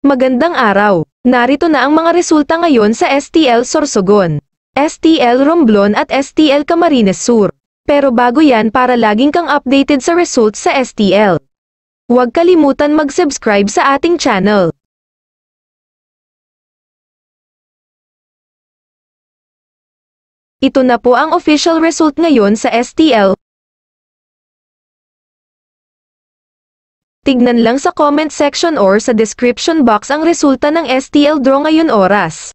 Magandang araw! Narito na ang mga resulta ngayon sa STL Sorsogon, STL Romblon at STL Camarines Sur. Pero bago yan, para laging kang updated sa results sa STL, huwag kalimutan mag-subscribe sa ating channel. Ito na po ang official result ngayon sa STL. Tignan lang sa comment section or sa description box ang resulta ng STL draw ngayon oras.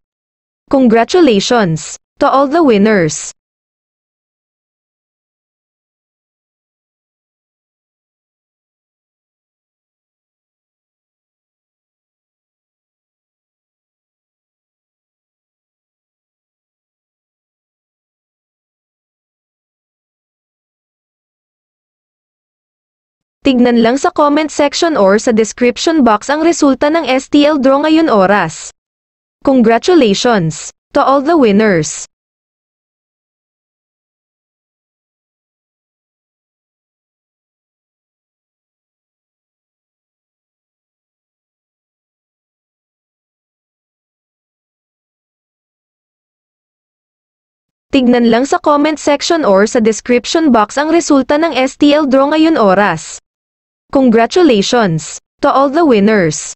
Congratulations to all the winners! Tignan lang sa comment section or sa description box ang resulta ng STL draw ngayon oras. Congratulations to all the winners! Tignan lang sa comment section or sa description box ang resulta ng STL draw ngayon oras. Congratulations to all the winners!